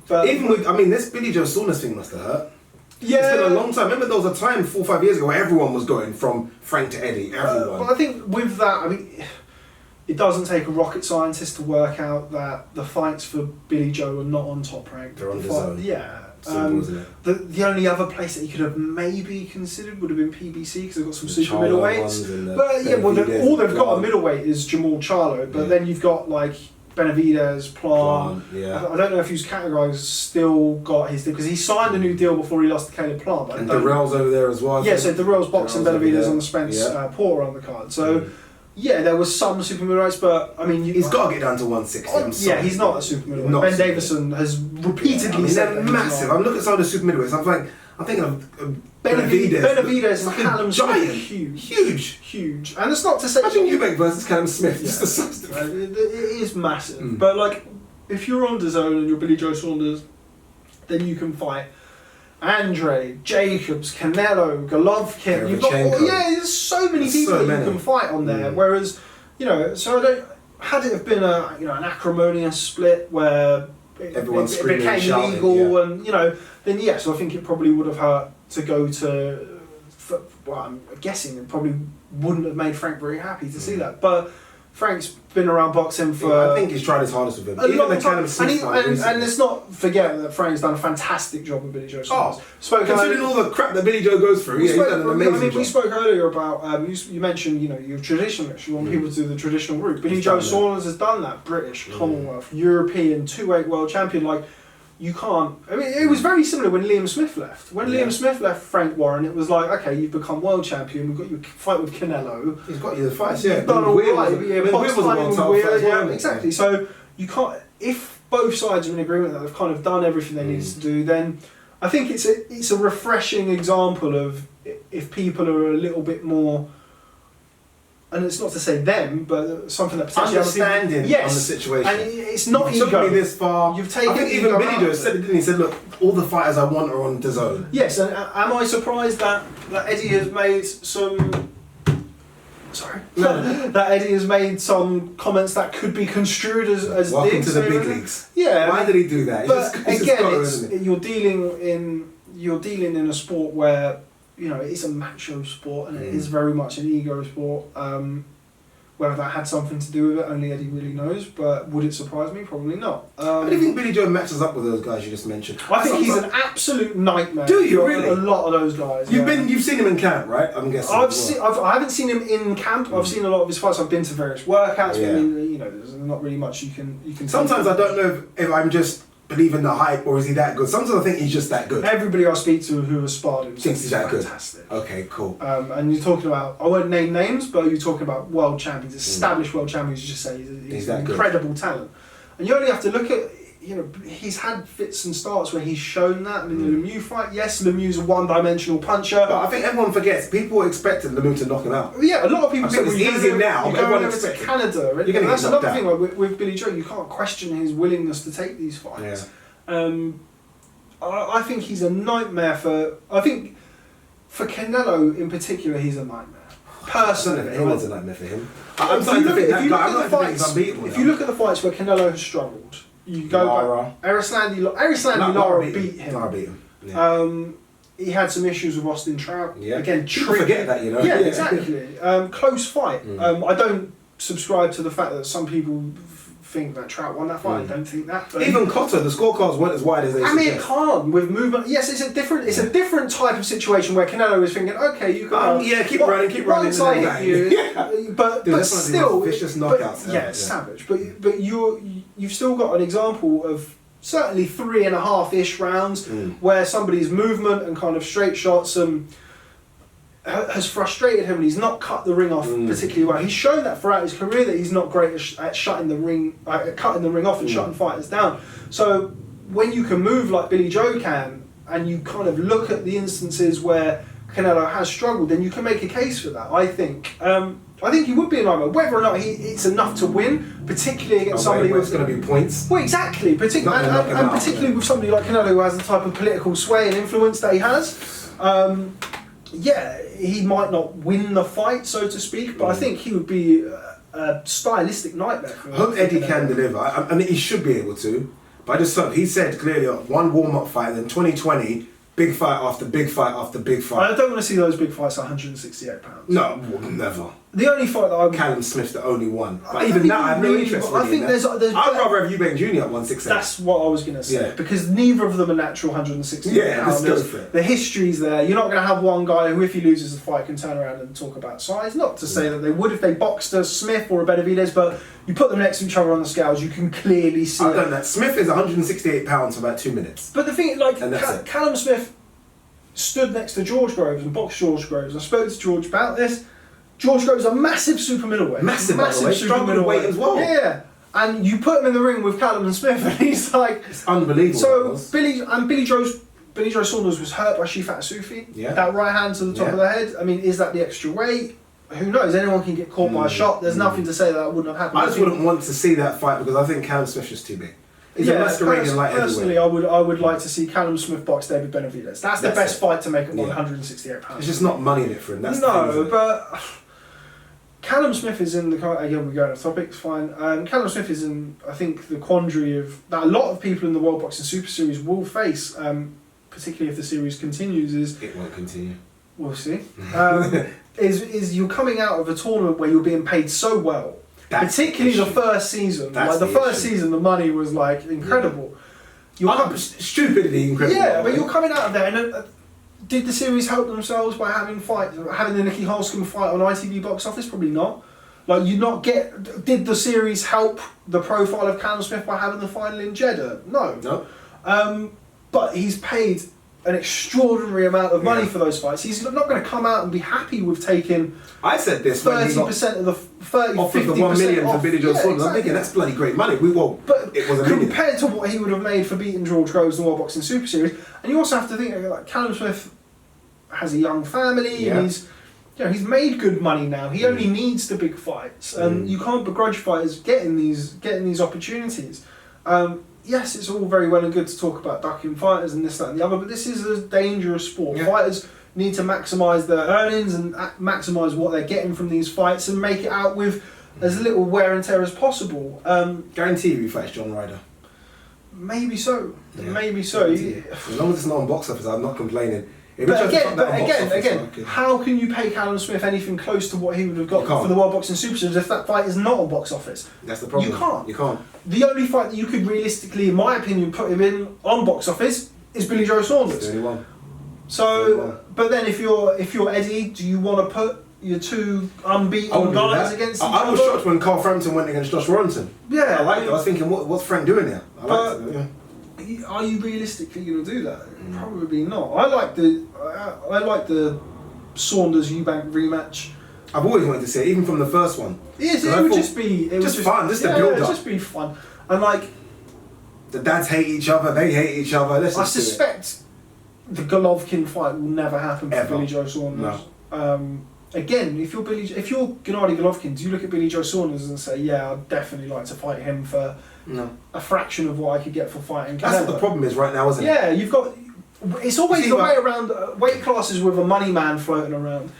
But even with, I mean, this Billy Joe Saunders thing must have hurt. Yeah, it's been a long time. Remember, there was a time 4 or 5 years ago where everyone was going from Frank to Eddie. Everyone. But I think with that, I mean, it doesn't take a rocket scientist to work out that the fights for Billy Joe are not on Top Rank. They're on Dazn. Yeah. Simple, isn't it? The only other place that he could have maybe considered would have been PBC because they've got some super middleweights. But yeah, well, all they've got a middleweight is Jamal Charlo, but then you've got like Benavidez, Plant. Yeah. I don't know if he's categorized still got his deal because he signed a new deal before he lost to Caleb Plant. And Darrell's over there as well. Yeah, so Darrell's boxing Benavidez on the Spence Yeah. Porter on the card. So. Yeah, there was some super middleweights, but I mean, he's got to get down to 160. Yeah, he's not a super middleweight. Ben Davison has repeatedly said they're massive. I'm looking at some of the super middleweights. I'm thinking of Benavidez and Callum giant, huge. And it's not to say imagine Eubank versus Callum Smith. Yeah. Just the size it is massive. But like, if you're on Dazn and you're Billy Joe Saunders, then you can fight Andre, Jacobs, Canelo, Golovkin. You've got there's so many people that you can fight on there. Whereas, so I don't. Had it have been an acrimonious split where it became legal and then yes, I think it probably would have hurt to go to. Well, I'm guessing it probably wouldn't have made Frank very happy to see that, but. Frank's been around boxing for... I think he's tried his hardest with him. A long time. And let's not forget that Frank's done a fantastic job with Billy Joe Saunders. Considering all the crap that Billy Joe goes through, he's done an amazing job. We spoke earlier about... you mentioned, your traditionalists. You want people to do the traditional route. Billy Joe Saunders has done that. British, Commonwealth, European, 2-weight world champion. Like, you can't... I mean, it was very similar when Liam Smith left. When Liam Smith left Frank Warren, it was like, okay, you've become world champion, we've got you a fight with Canelo. He's got you the fights, yeah. You've done all right. Box fighting with Weir, yeah, exactly. So, you can't... If both sides are in agreement that they've kind of done everything they needed to do, then I think it's a refreshing example of if people are a little bit more... And it's not to say them, but something that potentially understanding on the situation. And it's not ego. Took me this far. You've taken. I think even Billy Joe said it, didn't he? He said, "Look, all the fighters I want are on Dazn." Yes, and am I surprised that Eddie has made some? Sorry, that Eddie has made some comments that could be construed as welcome digs to the big leagues. Yeah. Why did he do that? But again, you're dealing in a sport where. It is a macho sport and it is very much an ego sport. Whether that had something to do with it, only Eddie really knows. But would it surprise me? Probably not. How do you think Billy Joe matches up with those guys you just mentioned? I think he's an absolute nightmare. Do you really? A lot of those guys. You've seen him in camp, right? I'm guessing. I haven't seen him in camp. I've seen a lot of his fights. I've been to various workouts. Yeah. I mean, there's not really much you can. Sometimes I don't know if I'm just. Believe in the hype, or is he that good? Sometimes I think he's just that good. Everybody I speak to who has sparred him thinks he's that fantastic. Good. Okay, cool. And you're talking about, I won't name names, but you're talking about world champions, established world champions. You just say he's an incredible talent, and you only have to look at. He's had fits and starts where he's shown that. I mean, the Lemieux fight, yes, Lemieux's a one-dimensional puncher. But I think everyone forgets, people expected Lemieux to knock him out. Yeah, a lot of people think it's easier now, you but go over to Canada. That's another thing, with Billy Joe, you can't question his willingness to take these fights. Yeah. I think he's a nightmare I think for Canelo in particular, he's a nightmare. Personally, everyone's a nightmare for him. If you look at the fights where Canelo has struggled, you go back. Arislandi Lara beat him. Lara beat him. Yeah. He had some issues with Austin Trout. Yeah. Again, forget that, Yeah, exactly. Close fight. I don't subscribe to the fact that some people think that Trout won that fight. I don't think that. But even Cotto, the scorecards weren't as wide as they suggest. I mean, it can't with movement. Yes, it's a different type of situation where Canelo is thinking, okay, you can keep running. Once I hit you, but still vicious knockouts. Savage. But you've still got an example of certainly 3.5-ish rounds where somebody's movement and kind of straight shots has frustrated him and he's not cut the ring off particularly well. He's shown that throughout his career that he's not great at shutting the ring, cutting the ring off and shutting fighters down. So when you can move like Billy Joe can, and you kind of look at the instances where Canelo has struggled, then you can make a case for that. I think he would be a nightmare. Whether or not it's enough to win, particularly against somebody who's going to be points. Well, exactly. Particularly with somebody like Canelo who has the type of political sway and influence that he has. He might not win the fight, so to speak, but I think he would be a stylistic nightmare for him. I hope Eddie can deliver. I mean, he should be able to. But I just thought, he said clearly, one warm-up fight, then 2020, big fight after big fight after big fight. I don't want to see those big fights at £168. No, never. The only fight that I would... Callum Smith's the only one. But even that, I have no interest I think there's I'd rather have Eubank Jnr. at 168. That's what I was going to say. Yeah. Because neither of them are natural 168 Yeah, let's go pounders. for it. The history's there. You're not going to have one guy who, if he loses the fight, can turn around and talk about size. Not to say that they would if they boxed a Smith or a Benavidez, but you put them next to each other on the scales, you can clearly see I've done that. Smith is 168 pounds for about 2 minutes. But the thing, like, And that's it. Callum Smith stood next to George Groves and boxed George Groves. I spoke to George about this. George Groves is a massive super middleweight. Massive, by the way. super Struggled to weight as well. Yeah. And you put him in the ring with Callum and Smith and he's like... It's unbelievable. So, Billy Joe Saunders was hurt by Shifat Sufi. Yeah. That right hand to the top of the head. I mean, is that the extra weight? Who knows? Anyone can get caught by a shot. There's nothing to say that wouldn't have happened. I just wouldn't want to see that fight because I think Callum Smith is too big. He's a masquerading light personally, heavyweight. I would like to see Callum Smith box David Benavidez. That's the best fight to make at 168 pounds. It's just not money in it for him. That's but Callum Smith is in the... Again, we're going off topic, fine. Callum Smith is in, I think, the quandary of... that a lot of people in the World Boxing Super Series will face, particularly if the series continues, is... It won't continue. We'll see. Is you're coming out of a tournament where you're being paid so well. Particularly the first season. That's like the first season, the money was like incredible. Stupidity incredible. Yeah, but you're coming out of there, and did the series help themselves by having the Nicky Holscomb fight on ITV box office? Probably not. Like did the series help the profile of Callum Smith by having the final in Jeddah? No. No. But he's paid an extraordinary amount of money for those fights. He's not going to come out and be happy with taking. I said this 30% of the 50% off of the 1 million for Billy Joe Saunders. Exactly. I'm thinking that's bloody great money. But it was a million. compared to what he would have made for beating George Groves in the World Boxing Super Series, and you also have to think like Callum Smith has a young family and he's made good money now. He only needs the big fights, and you can't begrudge fighters getting these opportunities. Yes, it's all very well and good to talk about ducking fighters and this, that and the other, but this is a dangerous sport. Yeah. Fighters need to maximise their earnings and maximise what they're getting from these fights and make it out with as little wear and tear as possible. Guarantee you he fights John Ryder. Maybe so. Yeah. Maybe so. As long as it's not on box office, I'm not complaining. But again, how can you pay Callum Smith anything close to what he would have got for the World Boxing Super Series if that fight is not on box office? That's the problem. You can't. The only fight that you could realistically, in my opinion, put him in on box office is Billy Joe Saunders. That's the only one. So, but then if you're Eddie, do you want to put your two unbeaten guys against each other? I was shocked when Carl Frampton went against Josh Warrington. Yeah, I liked it. I was thinking, what's Frank doing here? I liked it. Yeah. Are you realistically going to do that? Probably not. I like the Saunders Eubank rematch. I've always wanted to see it, even from the first one. Yes, it would just be fun, just the build up. It would just be fun. And like the dads hate each other, they hate each other. I suspect the Golovkin fight will never happen for Billy Joe Saunders. No. Again, if you're Gennady Golovkin, do you look at Billy Joe Saunders and say, yeah, I'd definitely like to fight him for a fraction of what I could get for fighting? That's what the problem is right now, isn't it? Yeah, you've got. It's always the way around weight classes with a money man floating around.